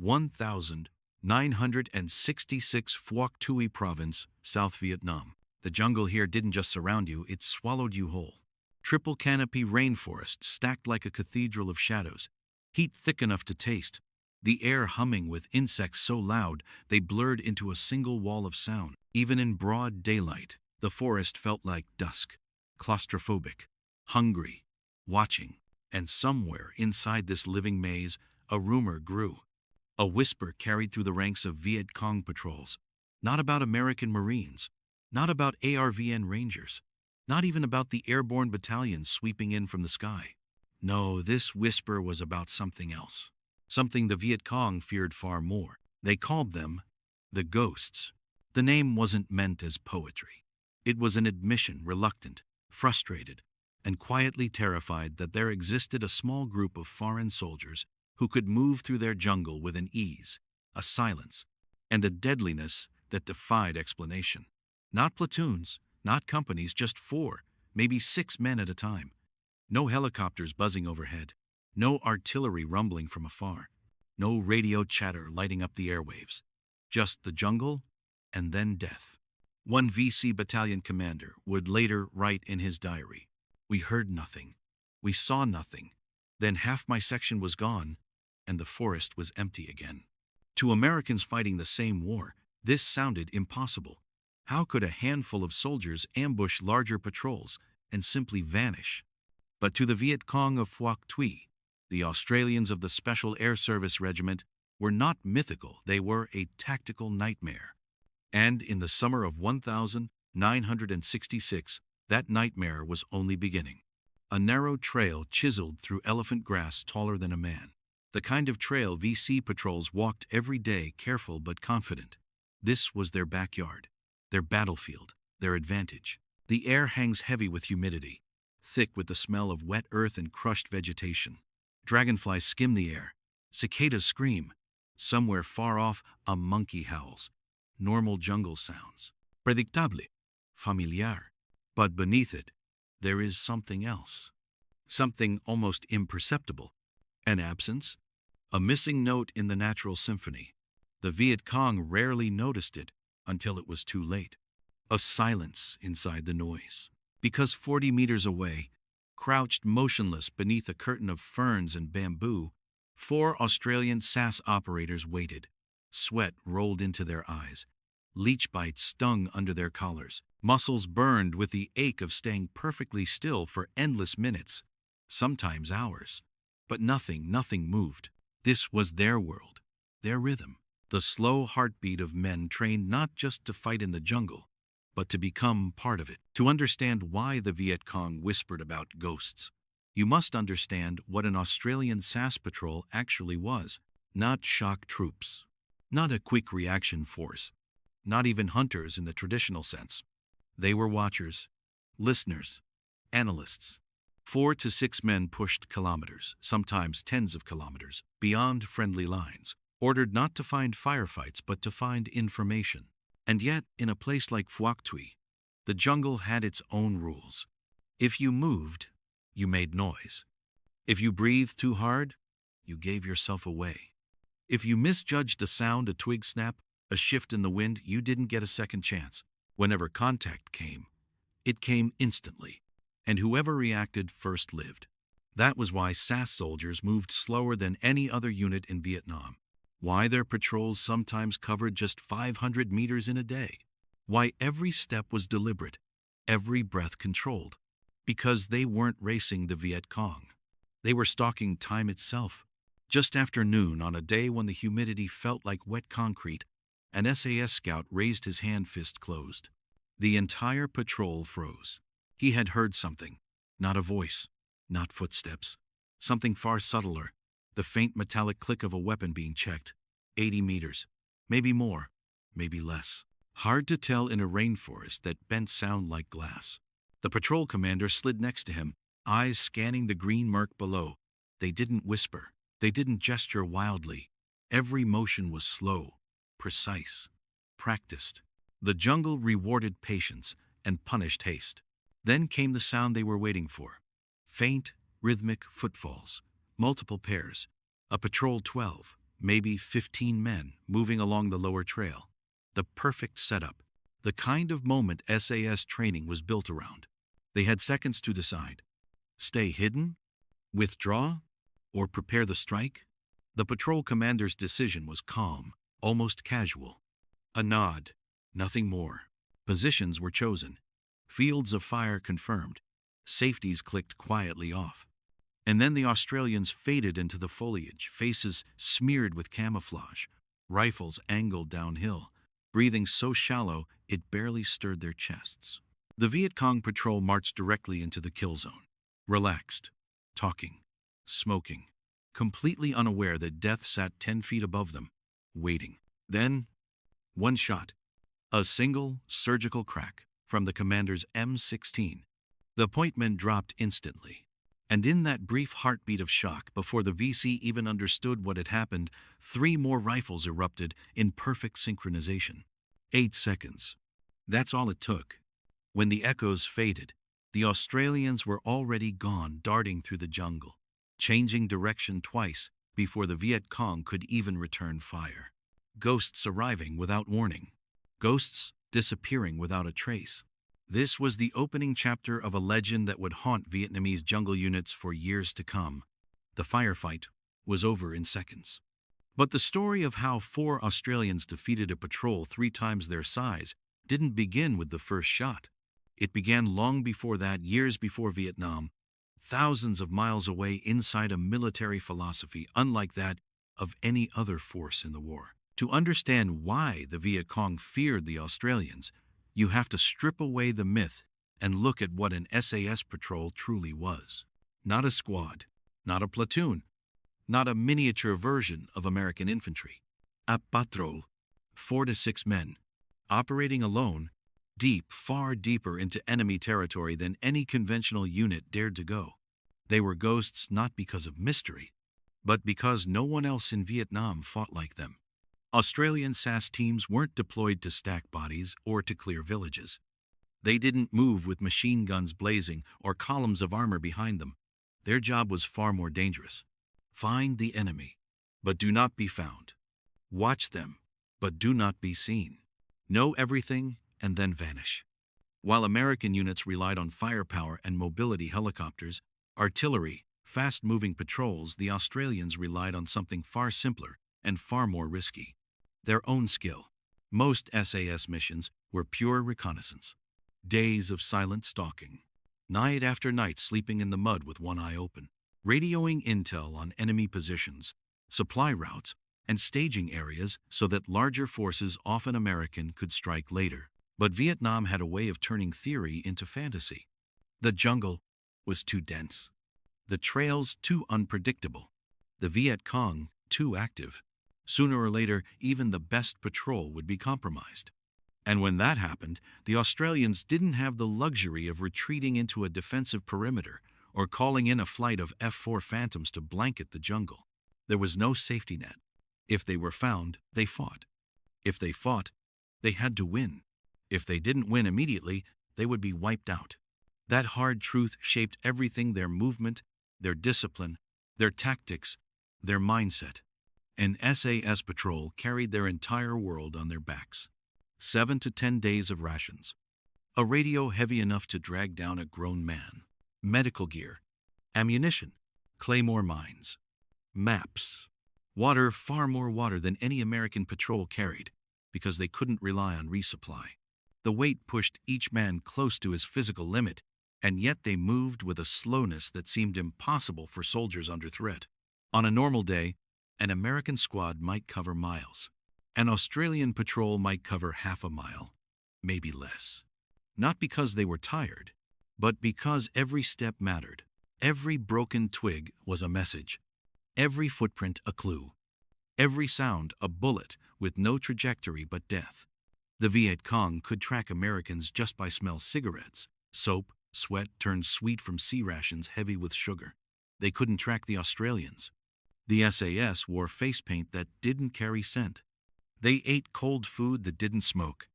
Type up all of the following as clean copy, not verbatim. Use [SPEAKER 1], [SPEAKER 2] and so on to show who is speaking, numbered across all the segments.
[SPEAKER 1] 1966 Phuoc Tuy Province, South Vietnam. The jungle here didn't just surround you, it swallowed you whole. Triple canopy rainforest stacked like a cathedral of shadows, heat thick enough to taste, the air humming with insects so loud they blurred into a single wall of sound. Even in broad daylight, the forest felt like dusk, claustrophobic, hungry, watching. And somewhere inside this living maze, a rumor grew. A whisper carried through the ranks of Viet Cong patrols. Not about American Marines, not about ARVN Rangers, not even about the airborne battalions sweeping in from the sky. No, this whisper was about something else. Something the Viet Cong feared far more. They called them the Ghosts. The name wasn't meant as poetry. It was an admission, reluctant, frustrated, and quietly terrified that there existed a small group of foreign soldiers who could move through their jungle with an ease, a silence, and a deadliness that defied explanation. Not platoons, not companies, just 4, maybe 6 men at a time. No helicopters buzzing overhead, no artillery rumbling from afar, no radio chatter lighting up the airwaves. Just the jungle and then death. One VC battalion commander would later write in his diary, "We heard nothing, we saw nothing, then half my section was gone, and the forest was empty again." To Americans fighting the same war, this sounded impossible. How could a handful of soldiers ambush larger patrols and simply vanish? But to the Viet Cong of Phuoc Tuy, the Australians of the Special Air Service Regiment were not mythical, they were a tactical nightmare. And in the summer of 1966, that nightmare was only beginning. A narrow trail chiseled through elephant grass taller than a man. The kind of trail VC patrols walked every day, careful but confident. This was their backyard, their battlefield, their advantage. The air hangs heavy with humidity, thick with the smell of wet earth and crushed vegetation. Dragonflies skim the air, cicadas scream. Somewhere far off, a monkey howls. Normal jungle sounds. Predictable, familiar. But beneath it, there is something else. Something almost imperceptible. An absence? A missing note in the natural symphony. The Viet Cong rarely noticed it until it was too late. A silence inside the noise. Because 40 meters away, crouched motionless beneath a curtain of ferns and bamboo, 4 Australian SAS operators waited. Sweat rolled into their eyes. Leech bites stung under their collars. Muscles burned with the ache of staying perfectly still for endless minutes, sometimes hours. But nothing moved. This was their world, their rhythm. The slow heartbeat of men trained not just to fight in the jungle, but to become part of it. To understand why the Viet Cong whispered about ghosts, you must understand what an Australian SAS patrol actually was. Not shock troops, not a quick reaction force, not even hunters in the traditional sense. They were watchers, listeners, analysts. 4 to 6 men pushed kilometers, sometimes tens of kilometers, beyond friendly lines, ordered not to find firefights but to find information. And yet, in a place like Phuoc Tuy, the jungle had its own rules. If you moved, you made noise. If you breathed too hard, you gave yourself away. If you misjudged a sound, a twig snap, a shift in the wind, you didn't get a second chance. Whenever contact came, it came instantly, and whoever reacted first lived. That was why SAS soldiers moved slower than any other unit in Vietnam. Why their patrols sometimes covered just 500 meters in a day. Why every step was deliberate, every breath controlled. Because they weren't racing the Viet Cong. They were stalking time itself. Just after noon, on a day when the humidity felt like wet concrete, an SAS scout raised his hand, fist closed. The entire patrol froze. He had heard something. Not a voice, not footsteps. Something far subtler. The faint metallic click of a weapon being checked. 80 meters. Maybe more, maybe less. Hard to tell in a rainforest that bent sound like glass. The patrol commander slid next to him, eyes scanning the green murk below. They didn't whisper. They didn't gesture wildly. Every motion was slow, precise, practiced. The jungle rewarded patience and punished haste. Then came the sound they were waiting for. Faint, rhythmic footfalls. Multiple pairs. A patrol 12, maybe 15 men moving along the lower trail. The perfect setup. The kind of moment SAS training was built around. They had seconds to decide. Stay hidden? Withdraw? Or prepare the strike? The patrol commander's decision was calm, almost casual. A nod. Nothing more. Positions were chosen. Fields of fire confirmed. Safeties clicked quietly off. And then the Australians faded into the foliage, faces smeared with camouflage, rifles angled downhill, breathing so shallow it barely stirred their chests. The Viet Cong patrol marched directly into the kill zone, relaxed, talking, smoking, completely unaware that death sat 10 feet above them, waiting. Then, one shot, a single surgical crack from the commander's M16. The pointmen dropped instantly. And in that brief heartbeat of shock before the VC even understood what had happened, 3 more rifles erupted in perfect synchronization. 8 seconds. That's all it took. When the echoes faded, the Australians were already gone, darting through the jungle, changing direction twice before the Viet Cong could even return fire. Ghosts arriving without warning. Ghosts disappearing without a trace. This was the opening chapter of a legend that would haunt Vietnamese jungle units for years to come. The firefight was over in seconds. But the story of how 4 Australians defeated a patrol 3 times their size didn't begin with the first shot. It began long before that, years before Vietnam, thousands of miles away inside a military philosophy unlike that of any other force in the war. To understand why the Viet Cong feared the Australians, you have to strip away the myth and look at what an SAS patrol truly was. Not a squad, not a platoon, not a miniature version of American infantry. A patrol, 4 to 6 men, operating alone, deep, far deeper into enemy territory than any conventional unit dared to go. They were ghosts not because of mystery, but because no one else in Vietnam fought like them. Australian SAS teams weren't deployed to stack bodies or to clear villages. They didn't move with machine guns blazing or columns of armor behind them. Their job was far more dangerous. Find the enemy, but do not be found. Watch them, but do not be seen. Know everything and then vanish. While American units relied on firepower and mobility helicopters, artillery, fast-moving patrols, the Australians relied on something far simpler and far more risky. Their own skill. Most SAS missions were pure reconnaissance. Days of silent stalking. Night after night sleeping in the mud with one eye open. Radioing intel on enemy positions, supply routes, and staging areas so that larger forces, often American, could strike later. But Vietnam had a way of turning theory into fantasy. The jungle was too dense. The trails too unpredictable. The Viet Cong too active. Sooner or later, even the best patrol would be compromised. And when that happened, the Australians didn't have the luxury of retreating into a defensive perimeter or calling in a flight of F-4 Phantoms to blanket the jungle. There was no safety net. If they were found, they fought. If they fought, they had to win. If they didn't win immediately, they would be wiped out. That hard truth shaped everything: their movement, their discipline, their tactics, their mindset. An SAS patrol carried their entire world on their backs. 7 to 10 days of rations. A radio heavy enough to drag down a grown man. Medical gear. Ammunition. Claymore mines. Maps. Water, far more water than any American patrol carried, because they couldn't rely on resupply. The weight pushed each man close to his physical limit, and yet they moved with a slowness that seemed impossible for soldiers under threat. On a normal day, an American squad might cover miles. An Australian patrol might cover half a mile, maybe less. Not because they were tired, but because every step mattered. Every broken twig was a message. Every footprint a clue. Every sound a bullet with no trajectory but death. The Viet Cong could track Americans just by smell: cigarettes, soap, sweat turned sweet from sea rations heavy with sugar. They couldn't track the Australians. The SAS wore face paint that didn't carry scent. They ate cold food that didn't smoke.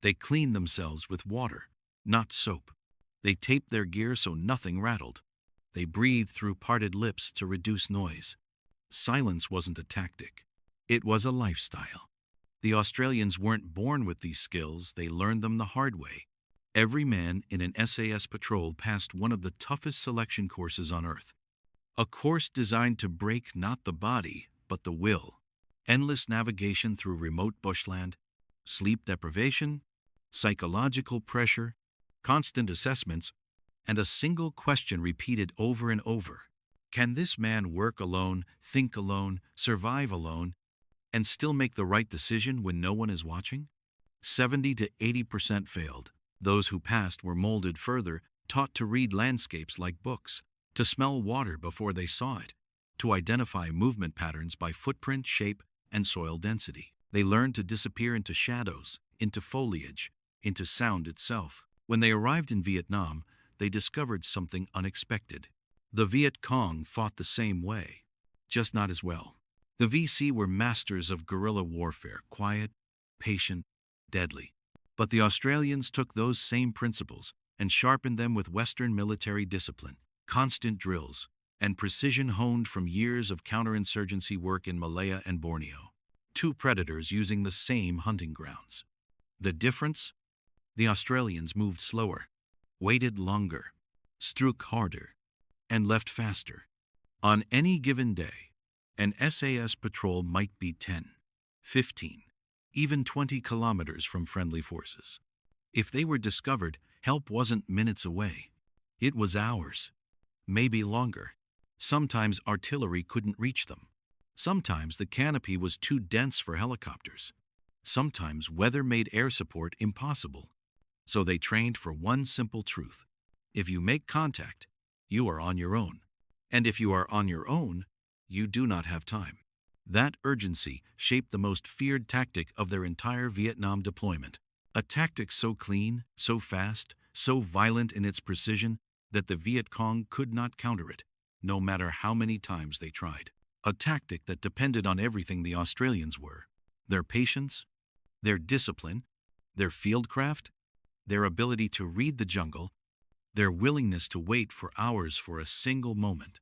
[SPEAKER 1] They cleaned themselves with water, not soap. They taped their gear so nothing rattled. They breathed through parted lips to reduce noise. Silence wasn't a tactic. It was a lifestyle. The Australians weren't born with these skills, they learned them the hard way. Every man in an SAS patrol passed one of the toughest selection courses on Earth. A course designed to break not the body, but the will. Endless navigation through remote bushland, sleep deprivation, psychological pressure, constant assessments, and a single question repeated over and over. Can this man work alone, think alone, survive alone, and still make the right decision when no one is watching? 70 to 80% failed. Those who passed were molded further, taught to read landscapes like books, to smell water before they saw it, to identify movement patterns by footprint, shape, and soil density. They learned to disappear into shadows, into foliage, into sound itself. When they arrived in Vietnam, they discovered something unexpected. The Viet Cong fought the same way, just not as well. The VC were masters of guerrilla warfare, quiet, patient, deadly. But the Australians took those same principles and sharpened them with Western military discipline, constant drills, and precision honed from years of counterinsurgency work in Malaya and Borneo. Two predators using the same hunting grounds. The difference? The Australians moved slower, waited longer, struck harder, and left faster. On any given day, an SAS patrol might be 10, 15, even 20 kilometers from friendly forces. If they were discovered, help wasn't minutes away. It was hours, maybe longer. Sometimes artillery couldn't reach them. Sometimes the canopy was too dense for helicopters. Sometimes weather made air support impossible. So they trained for one simple truth. If you make contact, you are on your own. And if you are on your own, you do not have time. That urgency shaped the most feared tactic of their entire Vietnam deployment. A tactic so clean, so fast, so violent in its precision that the Viet Cong could not counter it, no matter how many times they tried. A tactic that depended on everything the Australians were: their patience, their discipline, their fieldcraft, their ability to read the jungle, their willingness to wait for hours for a single moment.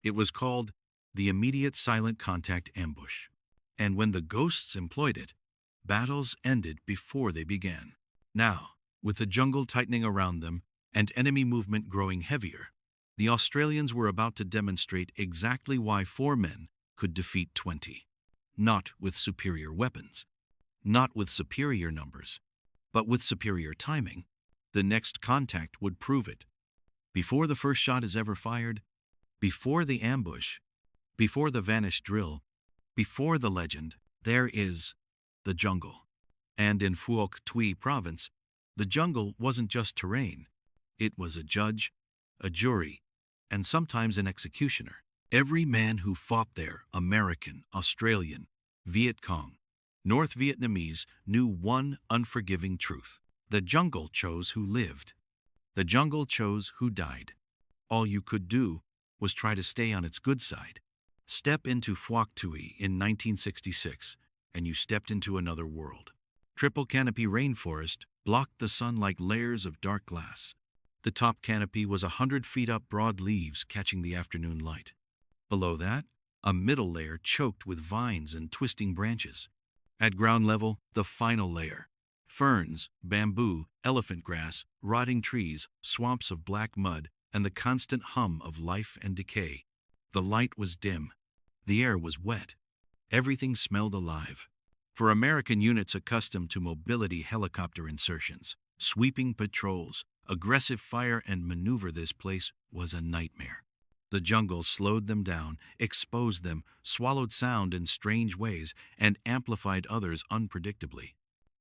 [SPEAKER 1] It was called the immediate silent contact ambush. And when the ghosts employed it, battles ended before they began. Now, with the jungle tightening around them and enemy movement growing heavier, the Australians were about to demonstrate exactly why 4 men could defeat 20. Not with superior weapons, not with superior numbers, but with superior timing. The next contact would prove it. Before the first shot is ever fired, before the ambush, before the vanish drill, before the legend, there is the jungle. And in Phuoc Tuy Province, the jungle wasn't just terrain. It was a judge, a jury, and sometimes an executioner. Every man who fought there, American, Australian, Viet Cong, North Vietnamese, knew one unforgiving truth. The jungle chose who lived. The jungle chose who died. All you could do was try to stay on its good side. Step into Phuoc Tuy in 1966, and you stepped into another world. Triple canopy rainforest blocked the sun like layers of dark glass. The top canopy was 100 feet up, broad leaves catching the afternoon light. Below that, a middle layer choked with vines and twisting branches. At ground level, the final layer. Ferns, bamboo, elephant grass, rotting trees, swamps of black mud, and the constant hum of life and decay. The light was dim. The air was wet. Everything smelled alive. For American units accustomed to mobility helicopter insertions, sweeping patrols, aggressive fire and maneuver, this place was a nightmare. The jungle slowed them down, exposed them, swallowed sound in strange ways, and amplified others unpredictably.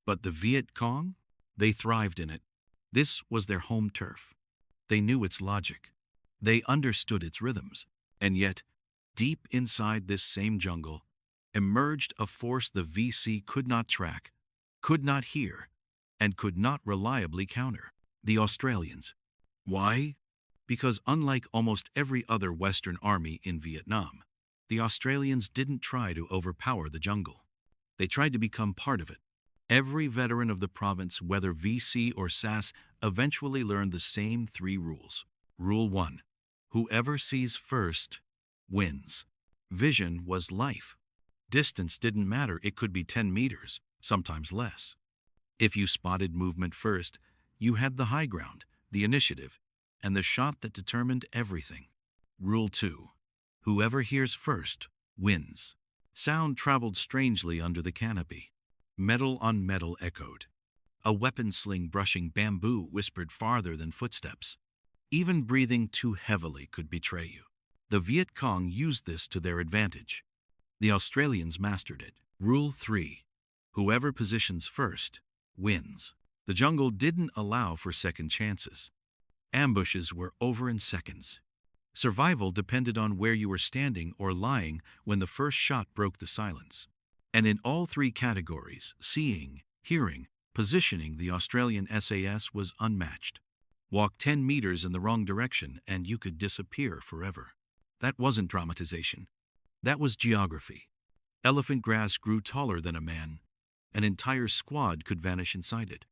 [SPEAKER 1] But the Viet Cong? They thrived in it. This was their home turf. They knew its logic. They understood its rhythms. And yet, deep inside this same jungle, emerged a force the VC could not track, could not hear, and could not reliably counter: the Australians. Why? Because unlike almost every other Western army in Vietnam, the Australians didn't try to overpower the jungle. They tried to become part of it. Every veteran of the province, whether VC or SAS, eventually learned the same 3 rules. Rule 1. Whoever sees first wins. Vision was life. Distance didn't matter, it could be 10 meters, sometimes less. If you spotted movement first, you had the high ground, the initiative, and the shot that determined everything. Rule 2. Whoever hears first wins. Sound traveled strangely under the canopy. Metal on metal echoed. A weapon sling brushing bamboo whispered farther than footsteps. Even breathing too heavily could betray you. The Viet Cong used this to their advantage. The Australians mastered it. Rule 3. Whoever positions first wins. The jungle didn't allow for second chances. Ambushes were over in seconds. Survival depended on where you were standing or lying when the first shot broke the silence. And in all three categories, seeing, hearing, positioning, the Australian SAS was unmatched. Walk 10 meters in the wrong direction and you could disappear forever. That wasn't dramatization. That was geography. Elephant grass grew taller than a man. An entire squad could vanish inside it.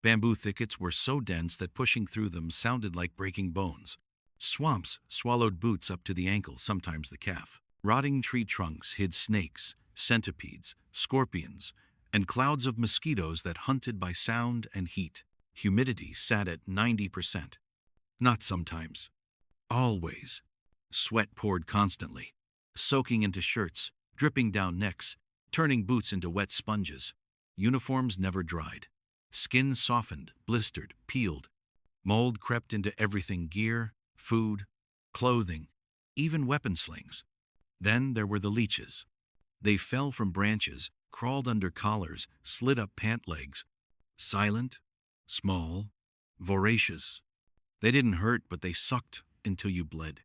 [SPEAKER 1] Bamboo thickets were so dense that pushing through them sounded like breaking bones. Swamps swallowed boots up to the ankle, sometimes the calf. Rotting tree trunks hid snakes, centipedes, scorpions, and clouds of mosquitoes that hunted by sound and heat. Humidity sat at 90%. Not sometimes. Always. Sweat poured constantly, soaking into shirts, dripping down necks, turning boots into wet sponges. Uniforms never dried. Skin softened, blistered, peeled. Mold crept into everything: gear, food, clothing, even weapon slings. Then there were the leeches. They fell from branches, crawled under collars, slid up pant legs. Silent, small, voracious. They didn't hurt, but they sucked until you bled.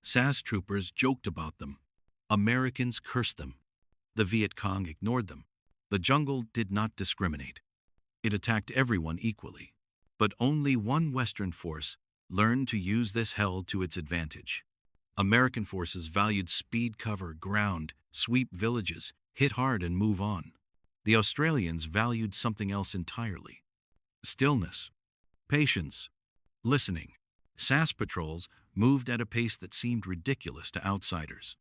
[SPEAKER 1] SAS troopers joked about them. Americans cursed them. The Viet Cong ignored them. The jungle did not discriminate. It attacked everyone equally. But only one Western force learned to use this hell to its advantage. American forces valued speed, cover ground, sweep villages, hit hard and move on. The Australians valued something else entirely. Stillness, patience, listening. SAS patrols moved at a pace that seemed ridiculous to outsiders.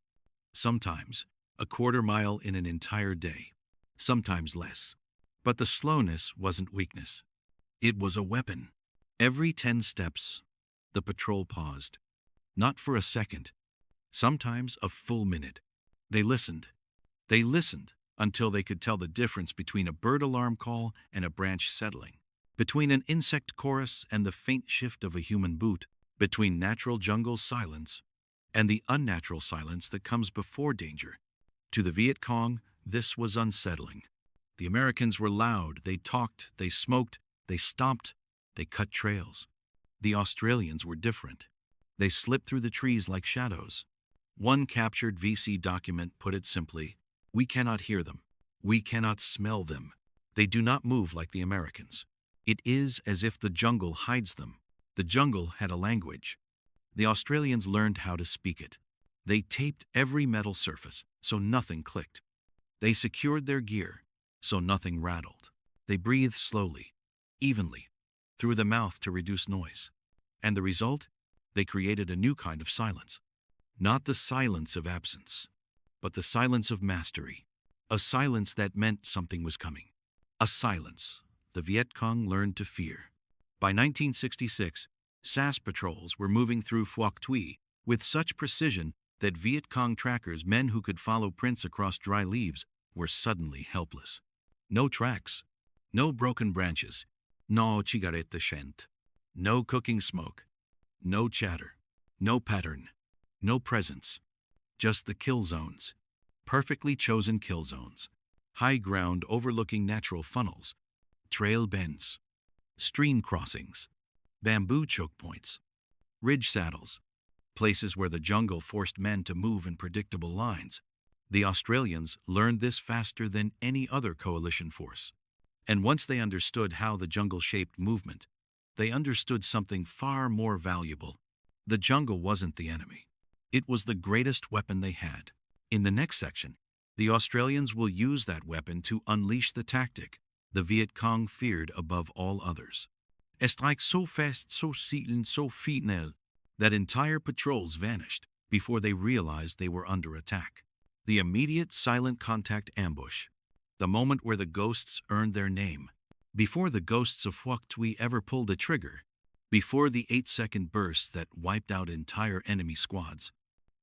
[SPEAKER 1] Sometimes a quarter mile in an entire day, sometimes less. But the slowness wasn't weakness. It was a weapon. Every 10 steps, the patrol paused. Not for a second, sometimes a full minute. They listened. They listened until they could tell the difference between a bird alarm call and a branch settling, between an insect chorus and the faint shift of a human boot, between natural jungle silence and the unnatural silence that comes before danger. To the Viet Cong, this was unsettling. The Americans were loud. They talked, they smoked, they stomped, they cut trails. The Australians were different. They slipped through the trees like shadows. One captured VC document put it simply: we cannot hear them. We cannot smell them. They do not move like the Americans. It is as if the jungle hides them. The jungle had a language. The Australians learned how to speak it. They taped every metal surface so nothing clicked. They secured their gear so nothing rattled. They breathed slowly, evenly, through the mouth to reduce noise. And the result? They created a new kind of silence. Not the silence of absence, but the silence of mastery. A silence that meant something was coming. A silence the Viet Cong learned to fear. By 1966, SAS patrols were moving through Phuoc Tuy with such precision that Viet Cong trackers, men who could follow prints across dry leaves, were suddenly helpless. No tracks, no broken branches, no cigarette scent, no cooking smoke, no chatter, no pattern, no presence. Just the kill zones, perfectly chosen kill zones, high ground overlooking natural funnels, trail bends, stream crossings, bamboo choke points, ridge saddles, places where the jungle forced men to move in predictable lines. The Australians learned this faster than any other coalition force. And once they understood how the jungle shaped movement, they understood something far more valuable. The jungle wasn't the enemy. It was the greatest weapon they had. In the next section, the Australians will use that weapon to unleash the tactic the Viet Cong feared above all others. A strike so fast, so silent, so final, that entire patrols vanished before they realized they were under attack. The immediate silent contact ambush. The moment where the ghosts earned their name. Before the ghosts of Phuoc Tuy ever pulled a trigger. Before the 8-second bursts that wiped out entire enemy squads.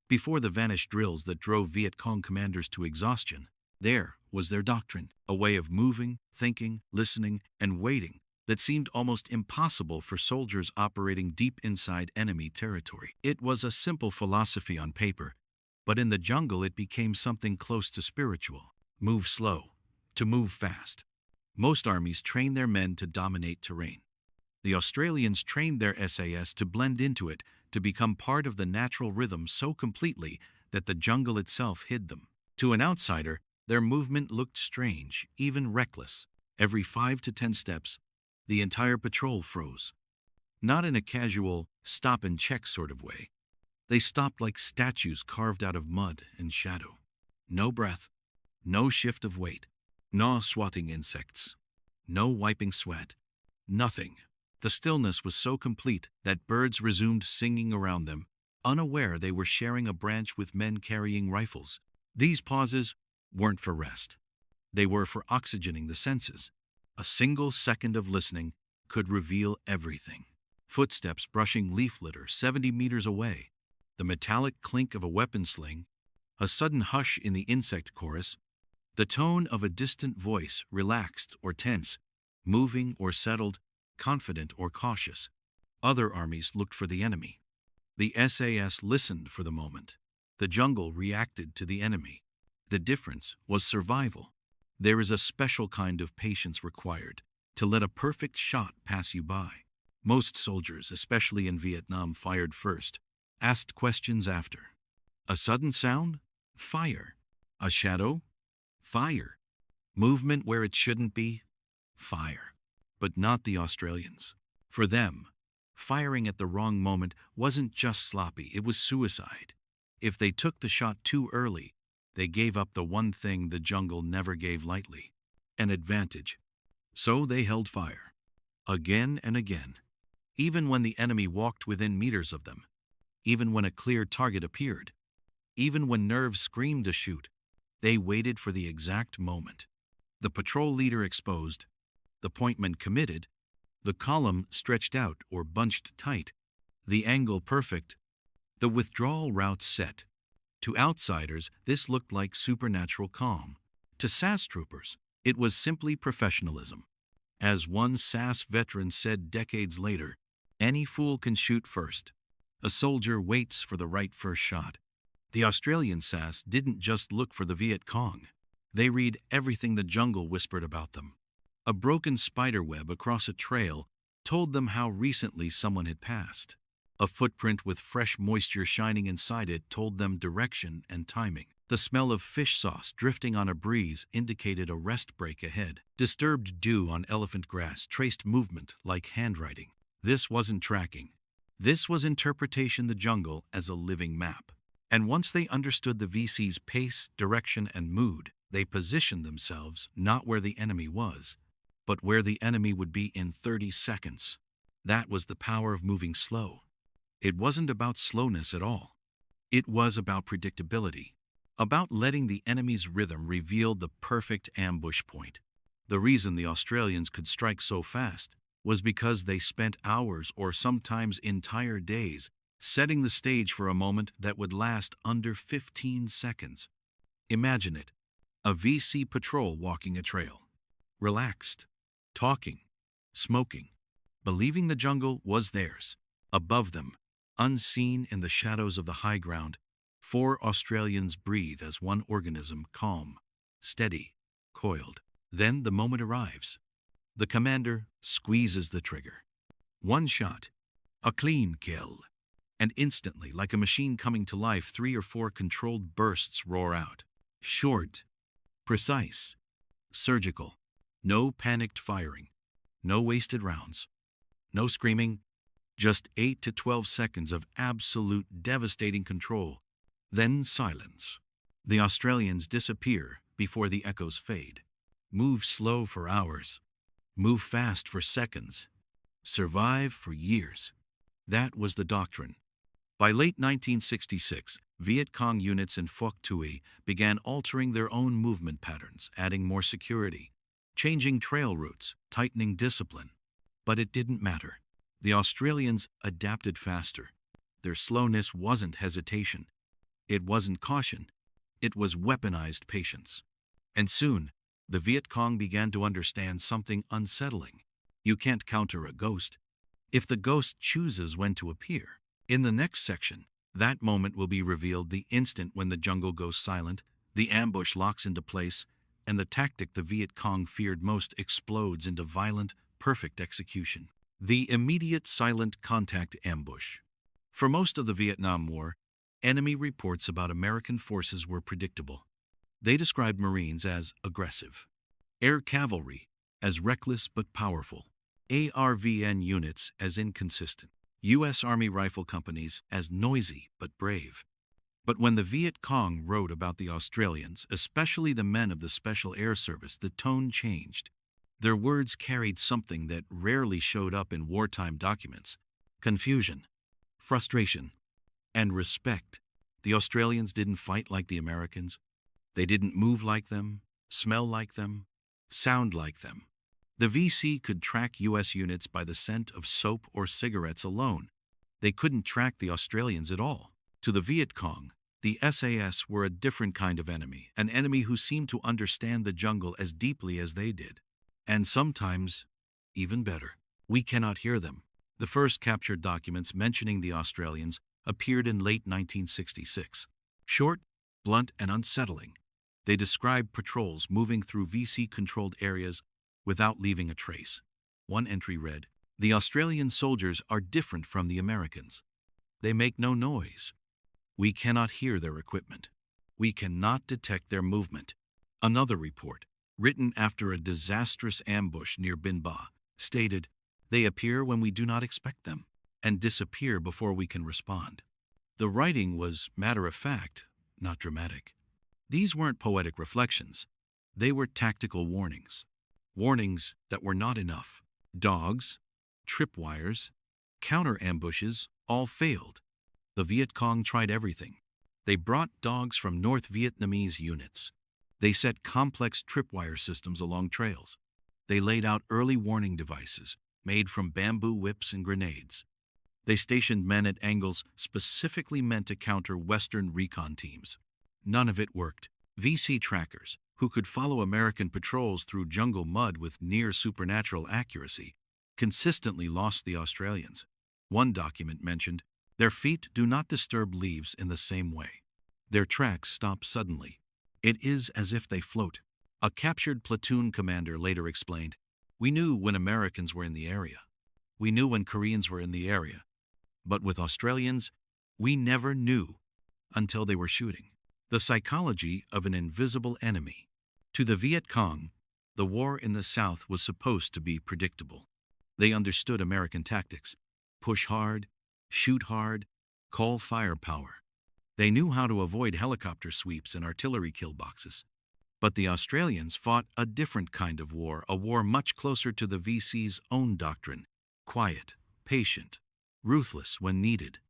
[SPEAKER 1] Before the vanish drills that drove Viet Cong commanders to exhaustion. There was their doctrine, a way of moving, thinking, listening, and waiting that seemed almost impossible for soldiers operating deep inside enemy territory. It was a simple philosophy on paper, but in the jungle it became something close to spiritual. Move slow, to move fast. Most armies train their men to dominate terrain. The Australians trained their SAS to blend into it, to become part of the natural rhythm so completely that the jungle itself hid them. To an outsider, their movement looked strange, even reckless. Every 5 to 10 steps, the entire patrol froze. Not in a casual, stop-and-check sort of way. They stopped like statues carved out of mud and shadow. No breath, no shift of weight, no swatting insects, no wiping sweat, nothing. The stillness was so complete that birds resumed singing around them, unaware they were sharing a branch with men carrying rifles. These pauses weren't for rest. They were for oxygening the senses. A single second of listening could reveal everything. Footsteps brushing leaf litter 70 meters away, the metallic clink of a weapon sling, a sudden hush in the insect chorus, the tone of a distant voice, relaxed or tense, moving or settled, confident or cautious. Other armies looked for the enemy. The SAS listened for the moment. The jungle reacted to the enemy. The difference was survival. There is a special kind of patience required to let a perfect shot pass you by. Most soldiers, especially in Vietnam, fired first, asked questions after. A sudden sound? Fire. A shadow? Fire. Movement where it shouldn't be? Fire. But not the Australians. For them, firing at the wrong moment wasn't just sloppy, it was suicide. If they took the shot too early, they gave up the one thing the jungle never gave lightly, an advantage. So they held fire. Again and again. Even when the enemy walked within meters of them. Even when a clear target appeared. Even when nerves screamed to shoot. They waited for the exact moment. The patrol leader exposed. The pointman committed. The column stretched out or bunched tight. The angle perfect. The withdrawal route set. To outsiders, this looked like supernatural calm. To SAS troopers, it was simply professionalism. As one SAS veteran said decades later, any fool can shoot first. A soldier waits for the right first shot. The Australian SAS didn't just look for the Viet Cong. They read everything the jungle whispered about them. A broken spiderweb across a trail told them how recently someone had passed. A footprint with fresh moisture shining inside it told them direction and timing. The smell of fish sauce drifting on a breeze indicated a rest break ahead. Disturbed dew on elephant grass traced movement like handwriting. This wasn't tracking. This was interpretation the jungle as a living map. And once they understood the VC's pace, direction, and mood, they positioned themselves not where the enemy was, but where the enemy would be in 30 seconds. That was the power of moving slow. It wasn't about slowness at all. It was about predictability, about letting the enemy's rhythm reveal the perfect ambush point. The reason the Australians could strike so fast was because they spent hours or sometimes entire days setting the stage for a moment that would last under 15 seconds. Imagine it, a VC patrol walking a trail, relaxed, talking, smoking, believing the jungle was theirs. Above them, unseen in the shadows of the high ground, 4 Australians breathe as one organism, calm, steady, coiled. Then the moment arrives. The commander squeezes the trigger. One shot, a clean kill. And instantly, like a machine coming to life, 3 or 4 controlled bursts roar out. Short, precise, surgical. No panicked firing, no wasted rounds, no screaming, just 8 to 12 seconds of absolute devastating control. Then silence. The Australians disappear before the echoes fade. Move slow for hours. Move fast for seconds. Survive for years. That was the doctrine. By late 1966, Viet Cong units in Phuoc Tuy began altering their own movement patterns, adding more security, changing trail routes, tightening discipline. But it didn't matter. The Australians adapted faster. Their slowness wasn't hesitation. It wasn't caution. It was weaponized patience. And soon, the Viet Cong began to understand something unsettling. You can't counter a ghost if the ghost chooses when to appear. In the next section, that moment will be revealed the instant when the jungle goes silent, the ambush locks into place, and the tactic the Viet Cong feared most explodes into violent, perfect execution. The immediate silent contact ambush. For most of the Vietnam War, enemy reports about American forces were predictable. They described Marines as aggressive, air cavalry as reckless but powerful, ARVN units as inconsistent, U.S. Army rifle companies as noisy but brave. But when the Viet Cong wrote about the Australians, especially the men of the Special Air Service, the tone changed. Their words carried something that rarely showed up in wartime documents: confusion, frustration, and respect. The Australians didn't fight like the Americans. They didn't move like them, smell like them, sound like them. The VC could track U.S. units by the scent of soap or cigarettes alone. They couldn't track the Australians at all. To the Viet Cong, the SAS were a different kind of enemy, an enemy who seemed to understand the jungle as deeply as they did. And sometimes, even better, we cannot hear them. The first captured documents mentioning the Australians appeared in late 1966. Short, blunt, and unsettling, they described patrols moving through VC-controlled areas without leaving a trace. One entry read, "The Australian soldiers are different from the Americans. They make no noise. We cannot hear their equipment. We cannot detect their movement." Another report, written after a disastrous ambush near Bin Ba, stated, "They appear when we do not expect them and disappear before we can respond." The writing was matter-of-fact, not dramatic. These weren't poetic reflections. They were tactical warnings. Warnings that were not enough. Dogs, tripwires, counter-ambushes all failed. The Viet Cong tried everything. They brought dogs from North Vietnamese units. They set complex tripwire systems along trails. They laid out early warning devices made from bamboo whips and grenades. They stationed men at angles specifically meant to counter Western recon teams. None of it worked. VC trackers, who could follow American patrols through jungle mud with near-supernatural accuracy, consistently lost the Australians. One document mentioned, "Their feet do not disturb leaves in the same way. Their tracks stop suddenly. It is as if they float." A captured platoon commander later explained, "We knew when Americans were in the area. We knew when Koreans were in the area. But with Australians, we never knew until they were shooting." The psychology of an invisible enemy. To the Viet Cong, the war in the South was supposed to be predictable. They understood American tactics: push hard, shoot hard, call firepower. They knew how to avoid helicopter sweeps and artillery kill boxes. But the Australians fought a different kind of war, a war much closer to the VC's own doctrine: quiet, patient, ruthless when needed.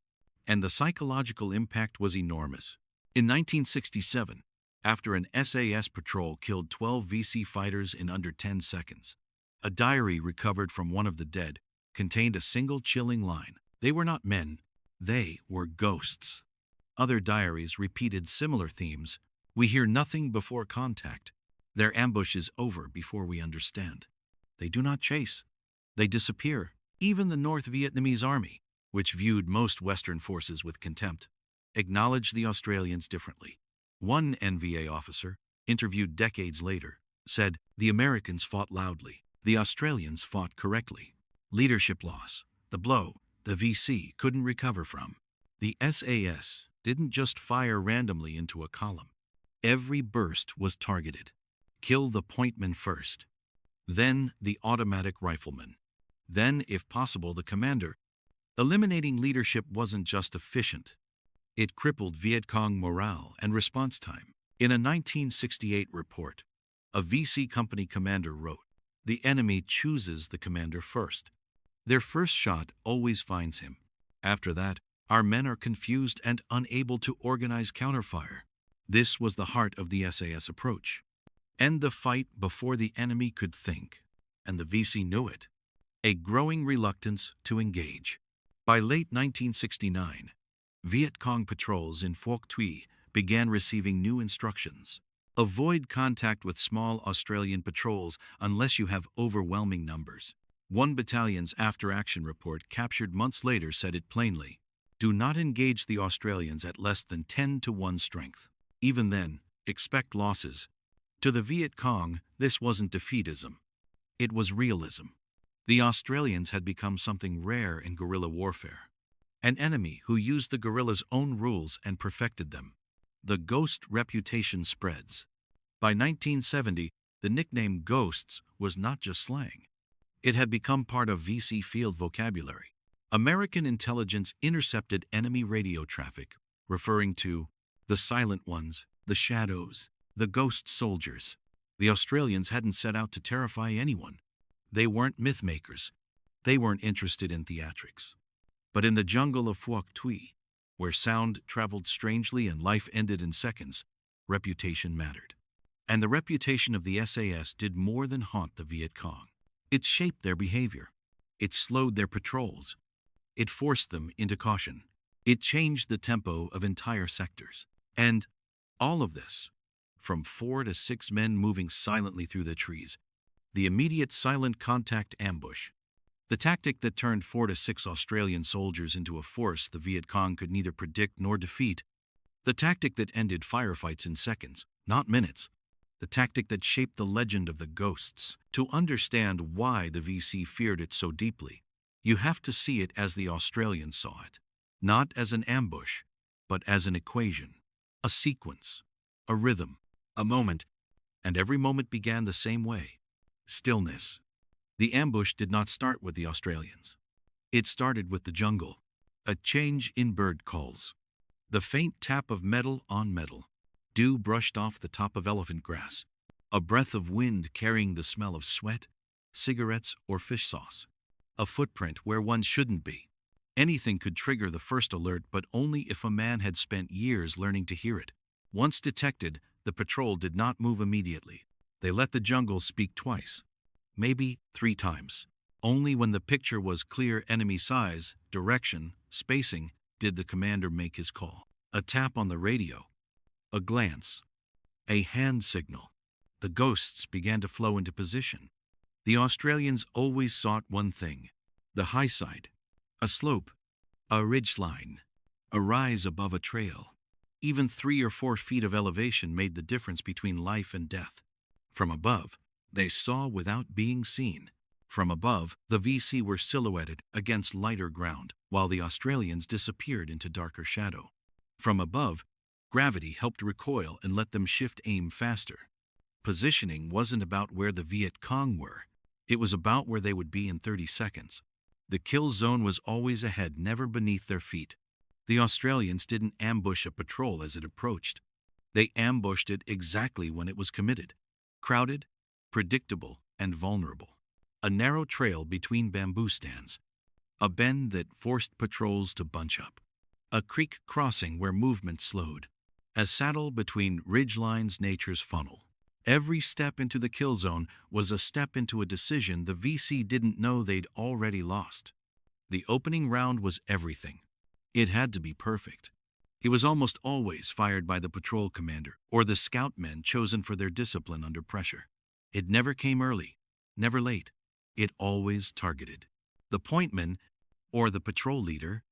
[SPEAKER 1] And the psychological impact was enormous. In 1967, after an SAS patrol killed 12 VC fighters in under 10 seconds, a diary recovered from one of the dead contained a single chilling line: "They were not men, they were ghosts." Other diaries repeated similar themes: "We hear nothing before contact. Their ambush is over before we understand. They do not chase. They disappear." Even the North Vietnamese Army, which viewed most Western forces with contempt, acknowledged the Australians differently. One NVA officer, interviewed decades later, said, "The Americans fought loudly. The Australians fought correctly." Leadership loss, the blow the VC couldn't recover from. The SAS didn't just fire randomly into a column. Every burst was targeted. Kill the pointman first. Then the automatic rifleman. Then, if possible, the commander. Eliminating leadership wasn't just efficient. It crippled Viet Cong morale and response time. In a 1968 report, a VC company commander wrote, "The enemy chooses the commander first. Their first shot always finds him. After that, Our men are confused and unable to organize counterfire. This was the heart of the SAS approach. End the fight before the enemy could think. And the VC knew it. A growing reluctance to engage. By late 1969, Viet Cong patrols in Phuoc Tuy began receiving new instructions. Avoid contact with small Australian patrols unless you have overwhelming numbers. One battalion's after-action report captured months later said it plainly. Do not engage the Australians at less than 10 to 1 strength. Even then, expect losses. To the Viet Cong, this wasn't defeatism. It was realism. The Australians had become something rare in guerrilla warfare. An enemy who used the guerrillas' own rules and perfected them. The ghost reputation spreads. By 1970, the nickname ghosts was not just slang. It had become part of VC field vocabulary. American intelligence intercepted enemy radio traffic, referring to the silent ones, the shadows, the ghost soldiers. The Australians hadn't set out to terrify anyone. They weren't myth-makers. They weren't interested in theatrics. But in the jungle of Phuoc Tuy, where sound traveled strangely and life ended in seconds, reputation mattered. And the reputation of the SAS did more than haunt the Viet Cong. It shaped their behavior. It slowed their patrols. It forced them into caution. It changed the tempo of entire sectors. And all of this, from 4 to 6 men moving silently through the trees, the immediate silent contact ambush, the tactic that turned 4 to 6 Australian soldiers into a force the Viet Cong could neither predict nor defeat, the tactic that ended firefights in seconds, not minutes, the tactic that shaped the legend of the ghosts. To understand why the VC feared it so deeply, you have to see it as the Australians saw it, not as an ambush, but as an equation, a sequence, a rhythm, a moment, and every moment began the same way. Stillness. The ambush did not start with the Australians. It started with the jungle, a change in bird calls, the faint tap of metal on metal, dew brushed off the top of elephant grass, a breath of wind carrying the smell of sweat, cigarettes, or fish sauce, a footprint where one shouldn't be. Anything could trigger the first alert, but only if a man had spent years learning to hear it. Once detected, the patrol did not move immediately. They let the jungle speak twice, maybe 3 times. Only when the picture was clear enemy size, direction, spacing, did the commander make his call. A tap on the radio, a glance, a hand signal. The ghosts began to flow into position. The Australians always sought one thing: the high side, a slope, a ridgeline, a rise above a trail. Even 3 or 4 feet of elevation made the difference between life and death. From above, they saw without being seen. From above, the VC were silhouetted against lighter ground, while the Australians disappeared into darker shadow. From above, gravity helped recoil and let them shift aim faster. Positioning wasn't about where the Viet Cong were. It was about where they would be in 30 seconds. The kill zone was always ahead, never beneath their feet. The Australians didn't ambush a patrol as it approached. They ambushed it exactly when it was committed. Crowded, predictable, and vulnerable. A narrow trail between bamboo stands. A bend that forced patrols to bunch up. A creek crossing where movement slowed. A saddle between ridgelines, nature's funnel. Every step into the kill zone was a step into a decision the VC didn't know they'd already lost. The opening round was everything. It had to be perfect. It was almost always fired by the patrol commander or the scout men chosen for their discipline under pressure. It never came early, never late. It always targeted the pointman or the patrol leader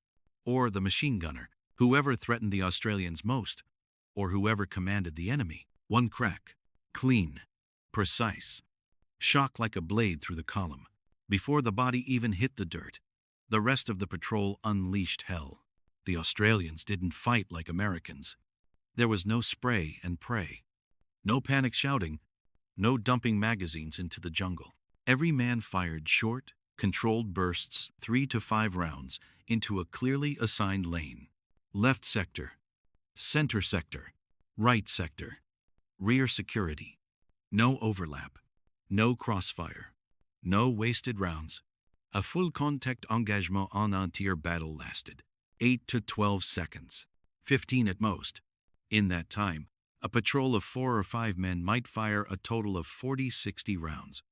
[SPEAKER 1] or the machine gunner, whoever threatened the Australians most, or whoever commanded the enemy. One crack. Clean, precise, shock like a blade through the column. Before the body even hit the dirt, the rest of the patrol unleashed hell. The Australians didn't fight like Americans. There was no spray and pray, no panic shouting, no dumping magazines into the jungle. Every man fired short, controlled bursts, 3 to 5 rounds, into a clearly assigned lane. Left sector, center sector, right sector. Rear security. No overlap. No crossfire. No wasted rounds. A full contact engagement en entier battle lasted. 8 to 12 seconds, 15 at most. In that time, a patrol of 4 or 5 men might fire a total of 40-60 rounds.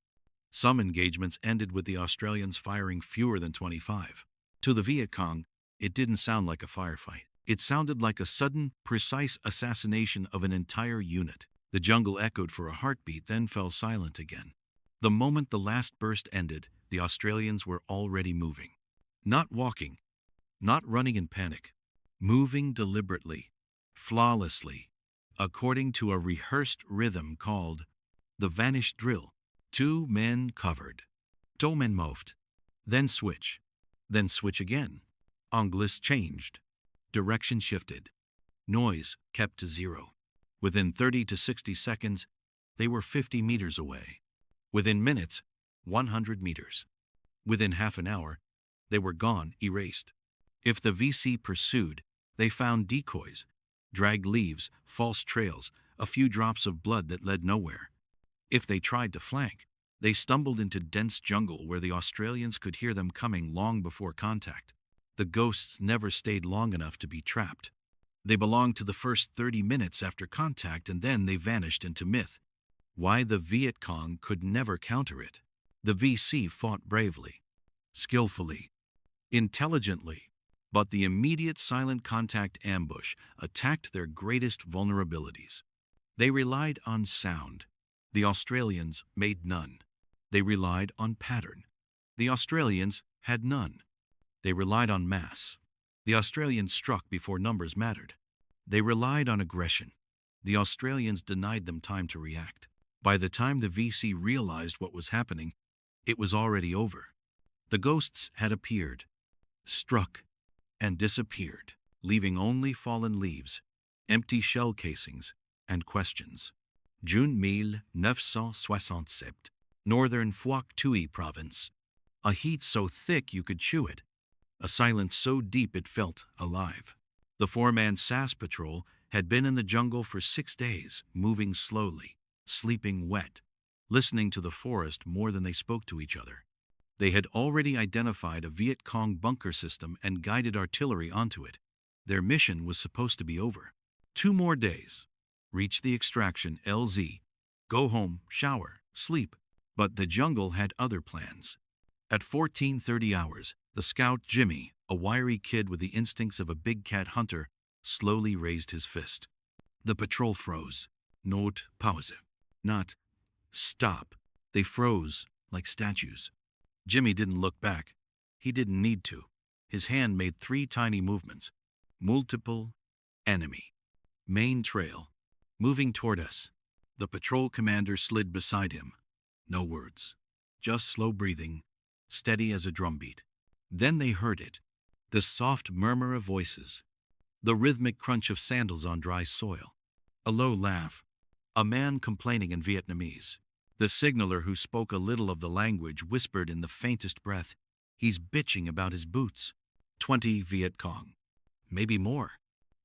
[SPEAKER 1] Some engagements ended with the Australians firing fewer than 25. To the Viet Cong, it didn't sound like a firefight. It sounded like a sudden, precise assassination of an entire unit. The jungle echoed for a heartbeat, then fell silent again. The moment the last burst ended, the Australians were already moving. Not walking, not running in panic, moving deliberately, flawlessly, according to a rehearsed rhythm called the vanish drill. 2 men covered. 2 men moved. Then switch. Then switch again. Angles changed. Direction shifted. Noise kept to 0. Within 30 to 60 seconds, they were 50 meters away. Within minutes, 100 meters. Within half an hour, they were gone, erased. If the VC pursued, they found decoys, dragged leaves, false trails, a few drops of blood that led nowhere. If they tried to flank, they stumbled into dense jungle where the Australians could hear them coming long before contact. The ghosts never stayed long enough to be trapped. They belonged to the first 30 minutes after contact, and then they vanished into myth. Why the Viet Cong could never counter it. The VC fought bravely, skillfully, intelligently, but the immediate silent contact ambush attacked their greatest vulnerabilities. They relied on sound. The Australians made none. They relied on pattern. The Australians had none. They relied on mass. The Australians struck before numbers mattered. They relied on aggression. The Australians denied them time to react. By the time the VC realized what was happening, it was already over. The ghosts had appeared, struck, and disappeared, leaving only fallen leaves, empty shell casings, and questions. June 1967, northern Phuoc Tuy Province. A heat so thick you could chew it. A silence so deep it felt alive. The 4-man SAS patrol had been in the jungle for 6 days, moving slowly, sleeping wet, listening to the forest more than they spoke to each other. They had already identified a Viet Cong bunker system and guided artillery onto it. Their mission was supposed to be over. 2 more days. Reach the extraction, LZ. Go home, shower, sleep. But the jungle had other plans. At 14:30 hours, the scout Jimmy, a wiry kid with the instincts of a big cat hunter, slowly raised his fist. The patrol froze. Not pause. Not stop. They froze like statues. Jimmy didn't look back. He didn't need to. His hand made 3 tiny movements. Multiple enemy. Main trail. Moving toward us. The patrol commander slid beside him. No words. Just slow breathing, steady as a drumbeat. Then they heard it. The soft murmur of voices. The rhythmic crunch of sandals on dry soil. A low laugh. A man complaining in Vietnamese. The signaller, who spoke a little of the language, whispered in the faintest breath, "He's bitching about his boots." 20 Viet Cong. Maybe more.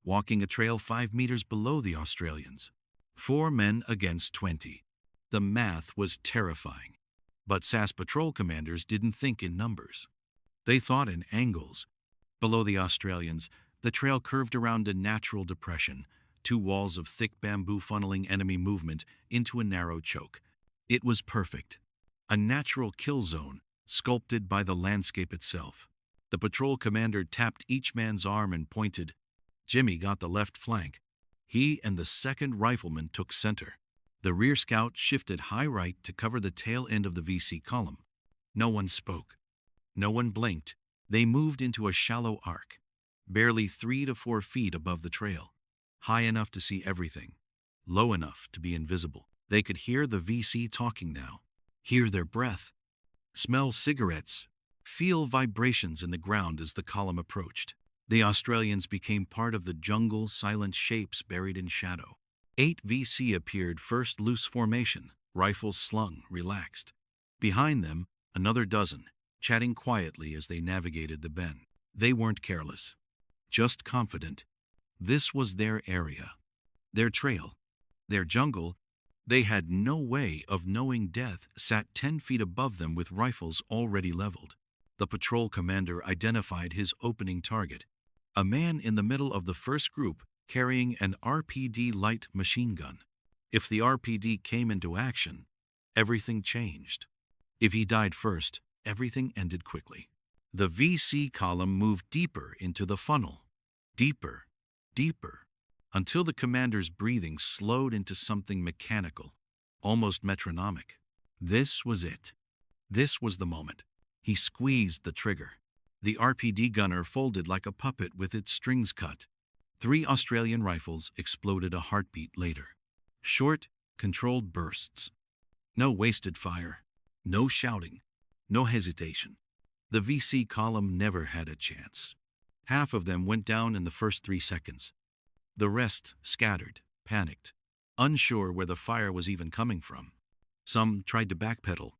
[SPEAKER 1] Walking a trail 5 meters below the Australians. 4 men against 20. The math was terrifying. But SAS patrol commanders didn't think in numbers. They thought in angles. Below the Australians, the trail curved around a natural depression, 2 walls of thick bamboo funneling enemy movement into a narrow choke. It was perfect. A natural kill zone, sculpted by the landscape itself. The patrol commander tapped each man's arm and pointed. Jimmy got the left flank. He and the second rifleman took center. The rear scout shifted high right to cover the tail end of the VC column. No one spoke. No one blinked. They moved into a shallow arc, barely 3 to 4 feet above the trail, high enough to see everything, low enough to be invisible. They could hear the VC talking now, hear their breath, smell cigarettes, feel vibrations in the ground as the column approached. The Australians became part of the jungle, silent shapes buried in shadow. 8 VC appeared, first loose formation, rifles slung, relaxed. Behind them, another dozen, chatting quietly as they navigated the bend. They weren't careless, just confident. This was their area, their trail, their jungle. They had no way of knowing death sat 10 feet above them with rifles already leveled. The patrol commander identified his opening target. A man in the middle of the first group carrying an RPD light machine gun. If the RPD came into action, everything changed. If he died first, everything ended quickly. The VC column moved deeper into the funnel. Deeper, deeper, until the commander's breathing slowed into something mechanical, almost metronomic. This was it. This was the moment. He squeezed the trigger. The RPD gunner folded like a puppet with its strings cut. 3 Australian rifles exploded a heartbeat later. Short, controlled bursts. No wasted fire. No shouting. No hesitation. The VC column never had a chance. Half of them went down in the first 3 seconds. The rest scattered, panicked, unsure where the fire was even coming from. Some tried to backpedal.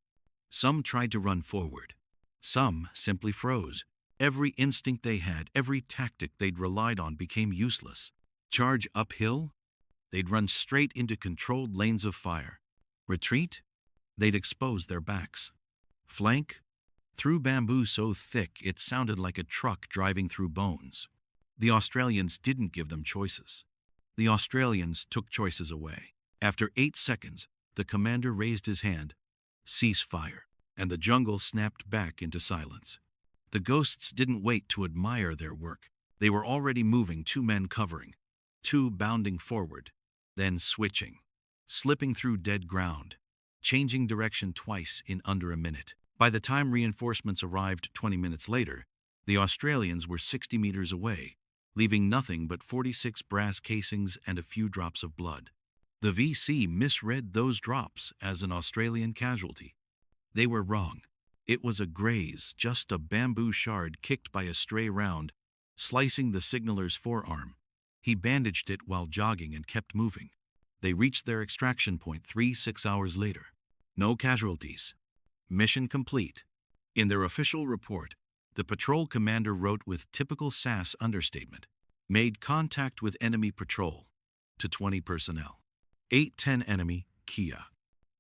[SPEAKER 1] Some tried to run forward. Some simply froze. Every instinct they had, every tactic they'd relied on became useless. Charge uphill? They'd run straight into controlled lanes of fire. Retreat? They'd expose their backs. Flank? Through bamboo so thick it sounded like a truck driving through bones. The Australians didn't give them choices. The Australians took choices away. After 8 seconds, the commander raised his hand. Cease fire. And the jungle snapped back into silence. The ghosts didn't wait to admire their work. They were already moving, 2 men covering, 2 bounding forward, then switching, slipping through dead ground, changing direction twice in under a minute. By the time reinforcements arrived 20 minutes later, the Australians were 60 meters away, leaving nothing but 46 brass casings and a few drops of blood. The VC misread those drops as an Australian casualty. They were wrong. It was a graze, just a bamboo shard kicked by a stray round, slicing the signaler's forearm. He bandaged it while jogging and kept moving. They reached their extraction point 6 hours later. No casualties. Mission complete. In their official report, the patrol commander wrote with typical SAS understatement, made contact with enemy patrol, to 20 personnel. 810 enemy, Kia.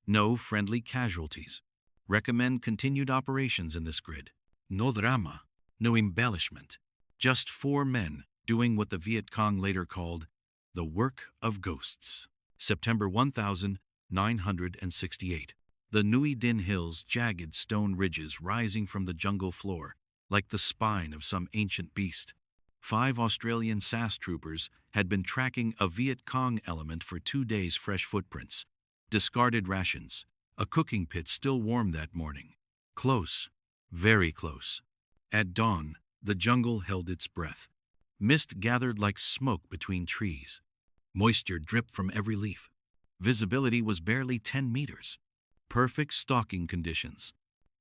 [SPEAKER 1] No friendly casualties. Recommend continued operations in this grid. No drama, no embellishment. Just 4 men doing what the Viet Cong later called the work of ghosts. September 1968. The Newi Hills, jagged stone ridges rising from the jungle floor, like the spine of some ancient beast. 5 Australian SAS troopers had been tracking a Viet Cong element for 2 days. Fresh footprints, discarded rations, a cooking pit still warm that morning. Close, very close. At dawn, the jungle held its breath. Mist gathered like smoke between trees. Moisture dripped from every leaf. Visibility was barely 10 meters. Perfect stalking conditions.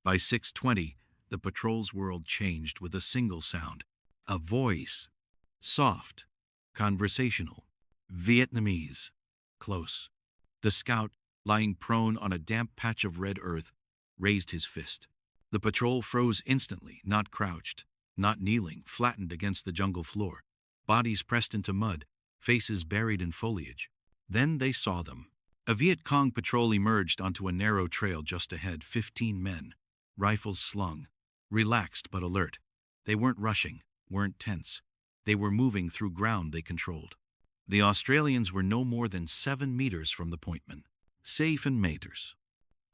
[SPEAKER 1] By 6:20, the patrol's world changed with a single sound. A voice. Soft. Conversational. Vietnamese. Close. The scout, lying prone on a damp patch of red earth, raised his fist. The patrol froze instantly, not crouched, not kneeling, flattened against the jungle floor, bodies pressed into mud, faces buried in foliage. Then they saw them. A Viet Cong patrol emerged onto a narrow trail just ahead, 15 men, rifles slung, relaxed but alert. They weren't rushing, weren't tense. They were moving through ground they controlled. The Australians were no more than 7 meters from the pointman. Safe in meters.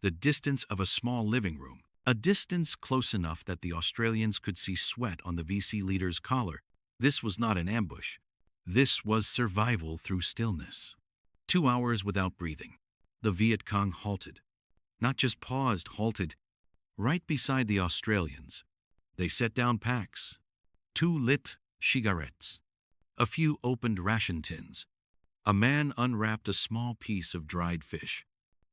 [SPEAKER 1] The distance of a small living room. A distance close enough that the Australians could see sweat on the VC leader's collar. This was not an ambush. This was survival through stillness. 2 hours without breathing. The Viet Cong halted. Not just paused, halted. Right beside the Australians. They set down packs. 2 lit cigarettes. A few opened ration tins. A man unwrapped a small piece of dried fish.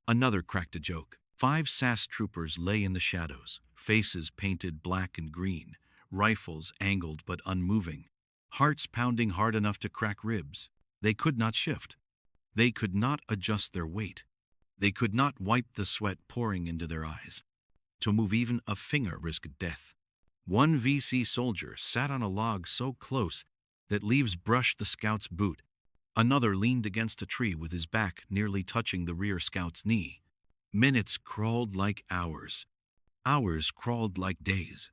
[SPEAKER 1] Another cracked a joke. 5 SAS troopers lay in the shadows, faces painted black and green, rifles angled but unmoving, hearts pounding hard enough to crack ribs. They could not shift. They could not adjust their weight. They could not wipe the sweat pouring into their eyes. To move even a finger risked death. One VC soldier sat on a log so close that leaves brushed the scout's boot. Another leaned against a tree with his back nearly touching the rear scout's knee. Minutes crawled like hours. Hours crawled like days.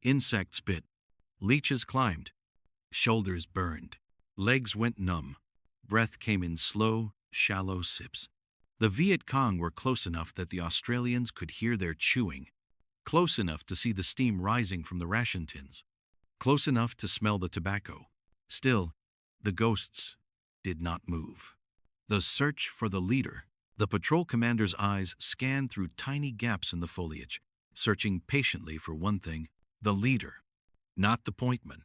[SPEAKER 1] Insects bit. Leeches climbed. Shoulders burned. Legs went numb. Breath came in slow, shallow sips. The Viet Cong were close enough that the Australians could hear their chewing, close enough to see the steam rising from the ration tins, close enough to smell the tobacco. Still, the ghosts did not move. The search for the leader. The patrol commander's eyes scanned through tiny gaps in the foliage, searching patiently for one thing: the leader. Not the pointman,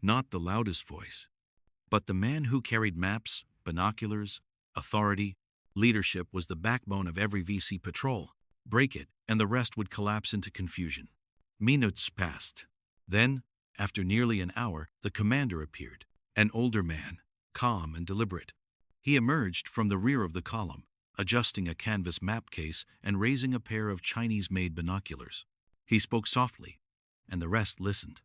[SPEAKER 1] not the loudest voice, but the man who carried maps, binoculars, authority. Leadership was the backbone of every VC patrol. Break it, and the rest would collapse into confusion. Minutes passed. Then, after nearly an hour, the commander appeared, an older man, calm and deliberate. He emerged from the rear of the column, adjusting a canvas map case and raising a pair of Chinese-made binoculars. He spoke softly, and the rest listened.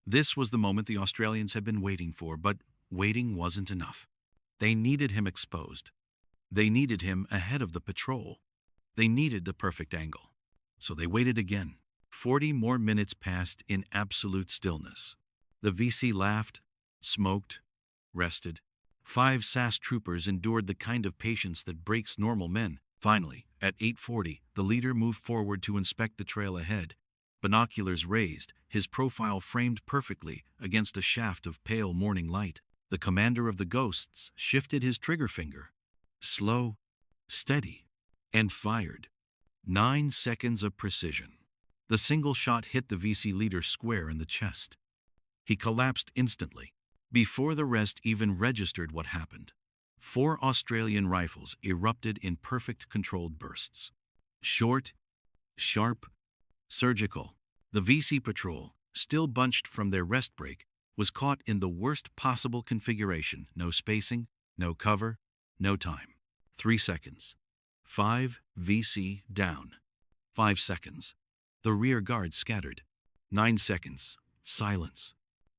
[SPEAKER 1] This was the moment the Australians had been waiting for, but waiting wasn't enough. They needed him exposed. They needed him ahead of the patrol. They needed the perfect angle. So they waited again. 40 more minutes passed in absolute stillness. The VC laughed, smoked, rested. 5 SAS troopers endured the kind of patience that breaks normal men. Finally, at 8:40, the leader moved forward to inspect the trail ahead. Binoculars raised, his profile framed perfectly against a shaft of pale morning light. The commander of the ghosts shifted his trigger finger. Slow, steady, and fired. 9 seconds of precision. The single shot hit the VC leader square in the chest. He collapsed instantly, before the rest even registered what happened. 4 Australian rifles erupted in perfect controlled bursts. Short, sharp, surgical. The VC patrol, still bunched from their rest break, was caught in the worst possible configuration. No spacing, no cover, no time. 3 seconds. 5 VC down. 5 seconds. The rear guard scattered. 9 seconds. Silence.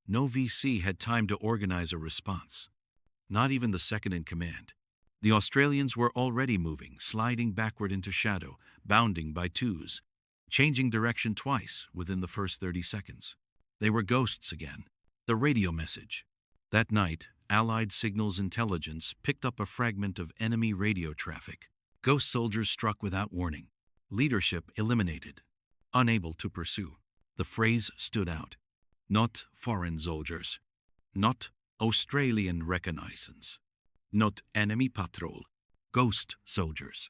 [SPEAKER 1] No VC had time to organize a response. Not even the second in command. The Australians were already moving, sliding backward into shadow, bounding by twos, changing direction twice within the first 30 seconds. They were ghosts again. The radio message. That night, Allied Signals Intelligence picked up a fragment of enemy radio traffic. Ghost soldiers struck without warning. Leadership eliminated. Unable to pursue. The phrase stood out. Not foreign soldiers. Not Australian reconnaissance. Not enemy patrol. Ghost soldiers.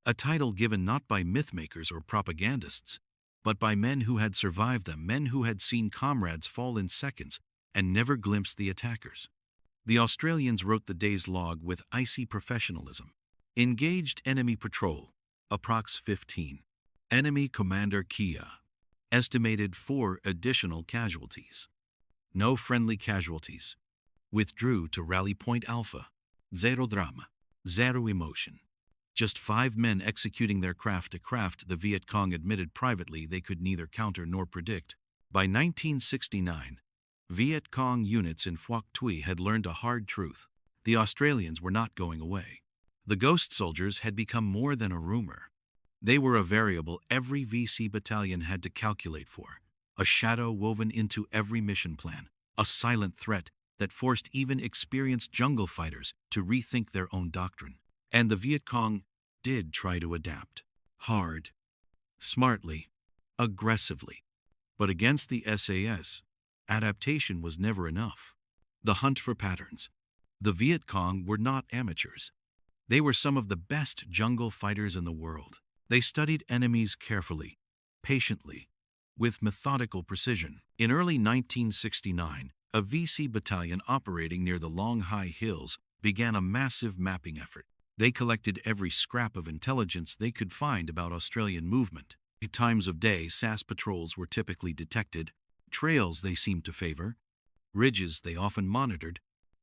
[SPEAKER 1] A title given not by mythmakers or propagandists, but by men who had survived them, men who had seen comrades fall in seconds and never glimpsed the attackers. The Australians wrote the day's log with icy professionalism. Engaged enemy patrol, approx 15. Enemy commander Kia. Estimated 4 additional casualties. No friendly casualties. Withdrew to Rally Point Alpha. Zero drama. Zero emotion. Just 5 men executing their craft, a craft the Viet Cong admitted privately they could neither counter nor predict. By 1969, Viet Cong units in Phuoc Tuy had learned a hard truth. The Australians were not going away. The ghost soldiers had become more than a rumor. They were a variable every VC battalion had to calculate for, a shadow woven into every mission plan, a silent threat that forced even experienced jungle fighters to rethink their own doctrine. And the Viet Cong did try to adapt. Hard, smartly, aggressively. But against the SAS, adaptation was never enough. The hunt for patterns. The Viet Cong were not amateurs. They were some of the best jungle fighters in the world. They studied enemies carefully, patiently, with methodical precision. In early 1969, a VC battalion operating near the Newi Hills began a massive mapping effort. They collected every scrap of intelligence they could find about Australian movement. At times of day, SAS patrols were typically detected, trails they seemed to favor, ridges they often monitored,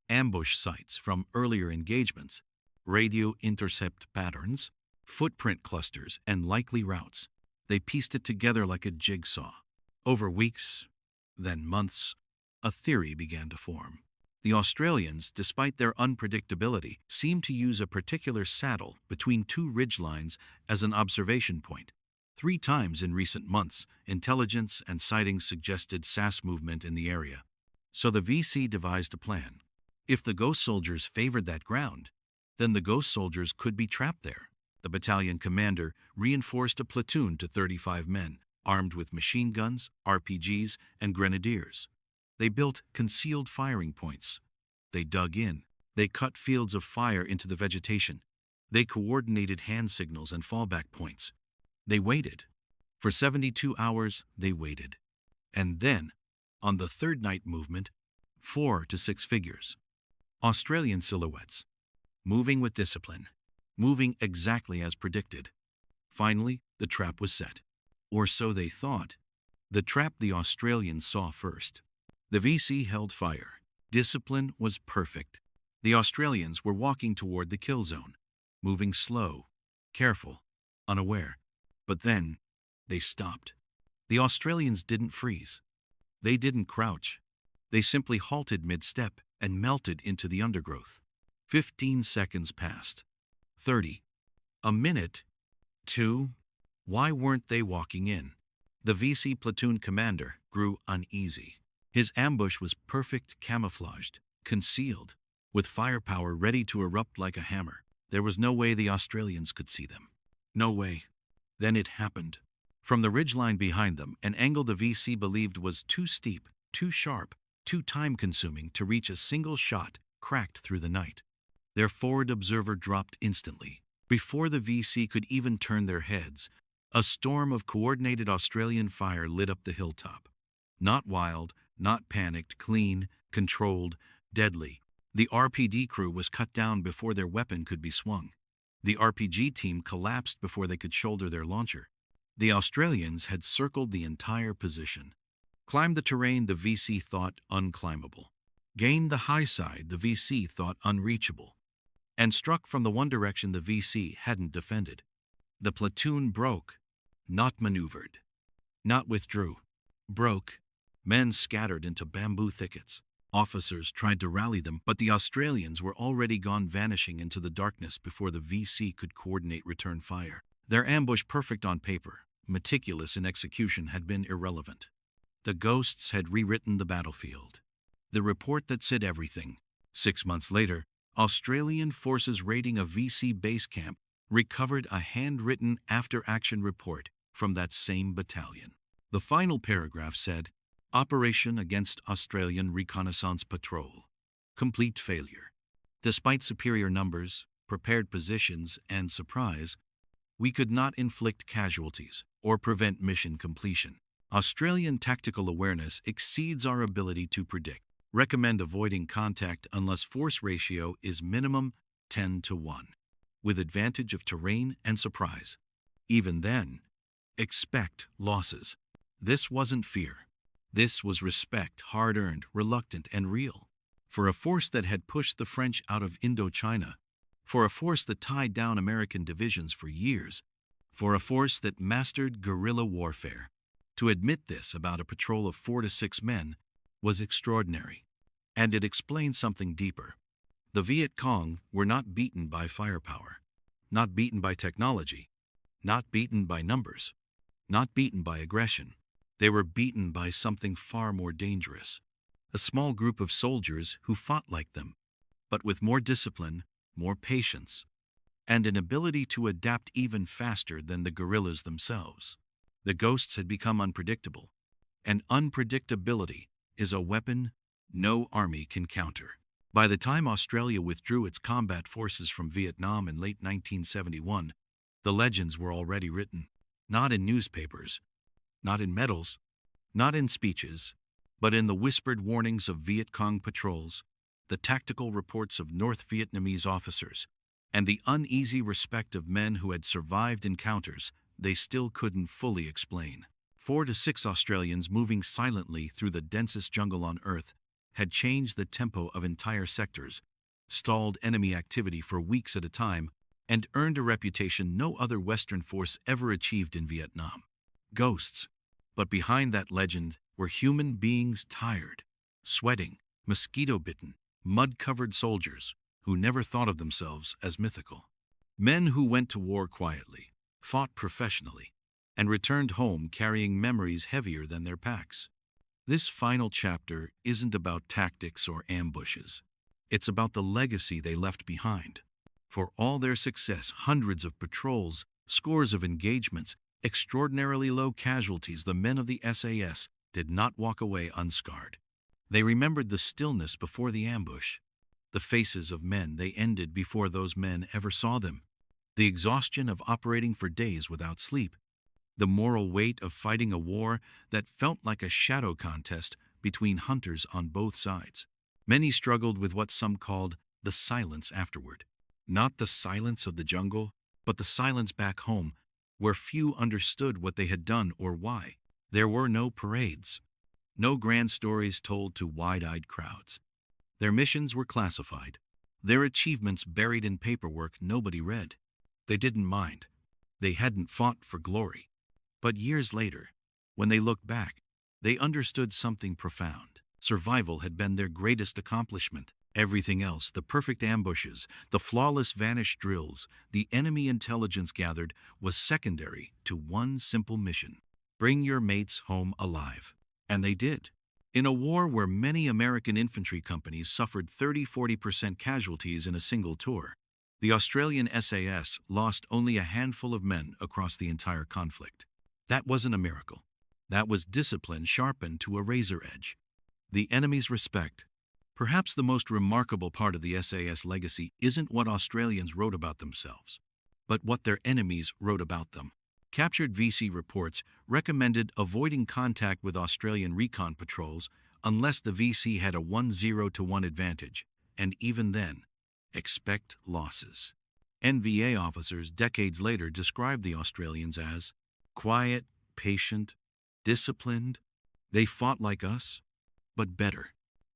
[SPEAKER 1] ambush sites from earlier engagements, radio intercept patterns, footprint clusters, and likely routes. They pieced it together like a jigsaw. Over weeks, then months, a theory began to form. The Australians, despite their unpredictability, seemed to use a particular saddle between 2 ridgelines as an observation point. 3 times in recent months, intelligence and sightings suggested SAS movement in the area. So the VC devised a plan. If the ghost soldiers favored that ground, then the ghost soldiers could be trapped there. The battalion commander reinforced a platoon to 35 men, armed with machine guns, RPGs, and grenadiers. They built concealed firing points. They dug in. They cut fields of fire into the vegetation. They coordinated hand signals and fallback points. They waited. For 72 hours, they waited. And then, on the third night movement, 4 to 6 figures. Australian silhouettes. Moving with discipline. Moving exactly as predicted. Finally, the trap was set. Or so they thought. The trap the Australians saw first. The VC held fire. Discipline was perfect. The Australians were walking toward the kill zone, moving slow, careful, unaware. But then, they stopped. The Australians didn't freeze. They didn't crouch. They simply halted mid-step and melted into the undergrowth. 15 seconds passed. 30. A minute. 2. Why weren't they walking in? The VC platoon commander grew uneasy. His ambush was perfect, camouflaged, concealed, with firepower ready to erupt like a hammer. There was no way the Australians could see them. No way. Then it happened. From the ridgeline behind them, an angle the VC believed was too steep, too sharp, too time-consuming to reach a single shot cracked through the night. Their forward observer dropped instantly. Before the VC could even turn their heads, a storm of coordinated Australian fire lit up the hilltop. Not wild, not panicked, clean, controlled, deadly. The RPD crew was cut down before their weapon could be swung. The RPG team collapsed before they could shoulder their launcher. The Australians had circled the entire position. Climbed the terrain the VC thought unclimbable. Gained the high side the VC thought unreachable. And struck from the one direction the VC hadn't defended. The platoon broke, not maneuvered, not withdrew. Broke. Men scattered into bamboo thickets. Officers tried to rally them, but the Australians were already gone, vanishing into the darkness before the VC could coordinate return fire. Their ambush, perfect on paper, meticulous in execution, had been irrelevant. The ghosts had rewritten the battlefield. The report that said everything. 6 months later, Australian forces raiding a VC base camp recovered a handwritten after-action report from that same battalion. The final paragraph said, "Operation against Australian Reconnaissance Patrol. Complete failure. Despite superior numbers, prepared positions, and surprise, we could not inflict casualties or prevent mission completion. Australian tactical awareness exceeds our ability to predict. Recommend avoiding contact unless force ratio is minimum 10 to 1, with advantage of terrain and surprise. Even then, expect losses." This wasn't fear. This was respect, hard-earned, reluctant, and real. For a force that had pushed the French out of Indochina, for a force that tied down American divisions for years, for a force that mastered guerrilla warfare. To admit this about a patrol of 4 to 6 men was extraordinary. And it explained something deeper. The Viet Cong were not beaten by firepower, not beaten by technology, not beaten by numbers, not beaten by aggression. They were beaten by something far more dangerous. A small group of soldiers who fought like them, but with more discipline, more patience, and an ability to adapt even faster than the guerrillas themselves. The ghosts had become unpredictable, and unpredictability is a weapon no army can counter. By the time Australia withdrew its combat forces from Vietnam in late 1971, the legends were already written, not in newspapers, not in medals, not in speeches, but in the whispered warnings of Viet Cong patrols, the tactical reports of North Vietnamese officers, and the uneasy respect of men who had survived encounters they still couldn't fully explain. 4 to 6 Australians moving silently through the densest jungle on Earth had changed the tempo of entire sectors, stalled enemy activity for weeks at a time, and earned a reputation no other Western force ever achieved in Vietnam. Ghosts. But behind that legend were human beings, tired, sweating, mosquito-bitten, mud-covered soldiers who never thought of themselves as mythical. Men who went to war quietly, fought professionally, and returned home carrying memories heavier than their packs. This final chapter isn't about tactics or ambushes. It's about the legacy they left behind. For all their success, hundreds of patrols, scores of engagements, extraordinarily low casualties, the men of the SAS did not walk away unscarred. They remembered the stillness before the ambush, the faces of men they ended before those men ever saw them, the exhaustion of operating for days without sleep, the moral weight of fighting a war that felt like a shadow contest between hunters on both sides. Many struggled with what some called the silence afterward. Not the silence of the jungle, but the silence back home, where few understood what they had done or why. There were no parades, no grand stories told to wide-eyed crowds. Their missions were classified, their achievements buried in paperwork nobody read. They didn't mind. They hadn't fought for glory. But years later, when they looked back, they understood something profound. Survival had been their greatest accomplishment. Everything else, the perfect ambushes, the flawless vanish drills, the enemy intelligence gathered, was secondary to one simple mission: bring your mates home alive. And they did. In a war where many American infantry companies suffered 30–40% casualties in a single tour, the Australian SAS lost only a handful of men across the entire conflict. That wasn't a miracle. That was discipline sharpened to a razor edge. The enemy's respect. Perhaps the most remarkable part of the SAS legacy isn't what Australians wrote about themselves, but what their enemies wrote about them. Captured VC reports recommended avoiding contact with Australian recon patrols unless the VC had a 10-to-1 advantage, and even then, expect losses. NVA officers decades later described the Australians as quiet, patient, disciplined. They fought like us, but better.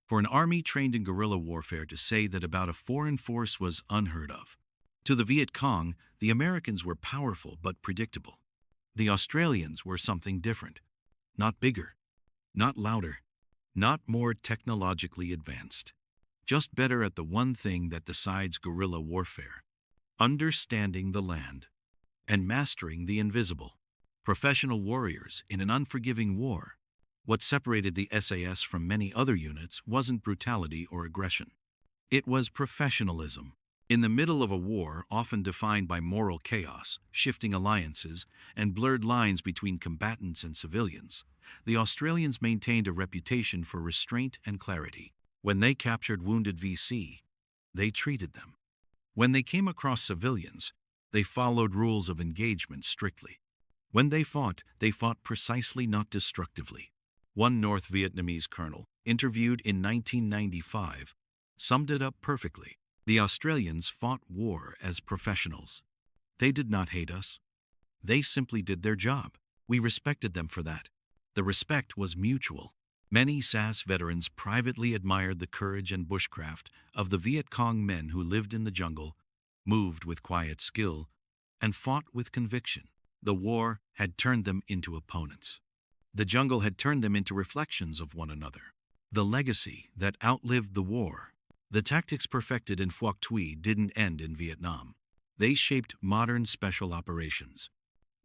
[SPEAKER 1] For an army trained in guerrilla warfare to say that about a foreign force was unheard of. To the Viet Cong, the Americans were powerful but predictable. The Australians were something different. Not bigger, not louder, not more technologically advanced. Just better at the one thing that decides guerrilla warfare: understanding the land and mastering the invisible. Professional warriors in an unforgiving war. What separated the SAS from many other units wasn't brutality or aggression. It was professionalism. In the middle of a war often defined by moral chaos, shifting alliances, and blurred lines between combatants and civilians, the Australians maintained a reputation for restraint and clarity. When they captured wounded VC, they treated them. When they came across civilians, they followed rules of engagement strictly. When they fought precisely, not destructively. One North Vietnamese colonel, interviewed in 1995, summed it up perfectly. The Australians fought war as professionals. They did not hate us. They simply did their job. We respected them for that. The respect was mutual. Many SAS veterans privately admired the courage and bushcraft of the Viet Cong men who lived in the jungle, moved with quiet skill, and fought with conviction. The war had turned them into opponents. The jungle had turned them into reflections of one another. The legacy that outlived the war. The tactics perfected in Phuoc Tuy didn't end in Vietnam. They shaped modern special operations.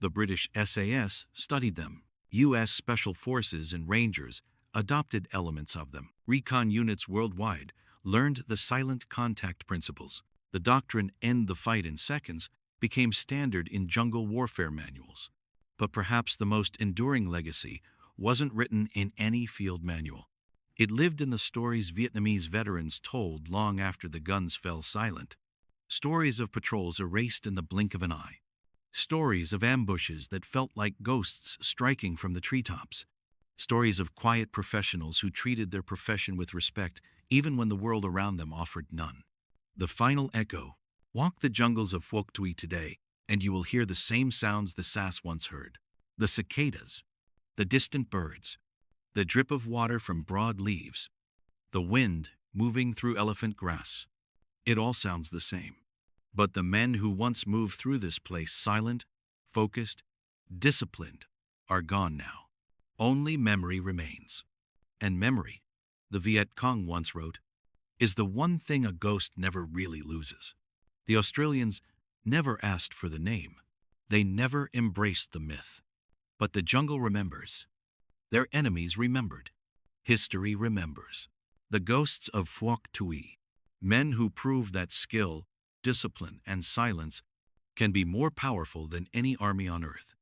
[SPEAKER 1] The British SAS studied them. U.S. Special Forces and Rangers adopted elements of them. Recon units worldwide learned the silent contact principles. The doctrine "end the fight in seconds" became standard in jungle warfare manuals. But perhaps the most enduring legacy wasn't written in any field manual. It lived in the stories Vietnamese veterans told long after the guns fell silent. Stories of patrols erased in the blink of an eye. Stories of ambushes that felt like ghosts striking from the treetops. Stories of quiet professionals who treated their profession with respect even when the world around them offered none. The final echo. Walk the jungles of Phuoc Tuy today, and you will hear the same sounds the SAS once heard. The cicadas, the distant birds, the drip of water from broad leaves, the wind moving through elephant grass. It all sounds the same. But the men who once moved through this place silent, focused, disciplined, are gone now. Only memory remains. And memory, the Viet Cong once wrote, is the one thing a ghost never really loses. The Australians never asked for the name. They never embraced the myth. But the jungle remembers. Their enemies remembered. History remembers. The ghosts of Phuoc Tuy, men who prove that skill, discipline, and silence can be more powerful than any army on earth.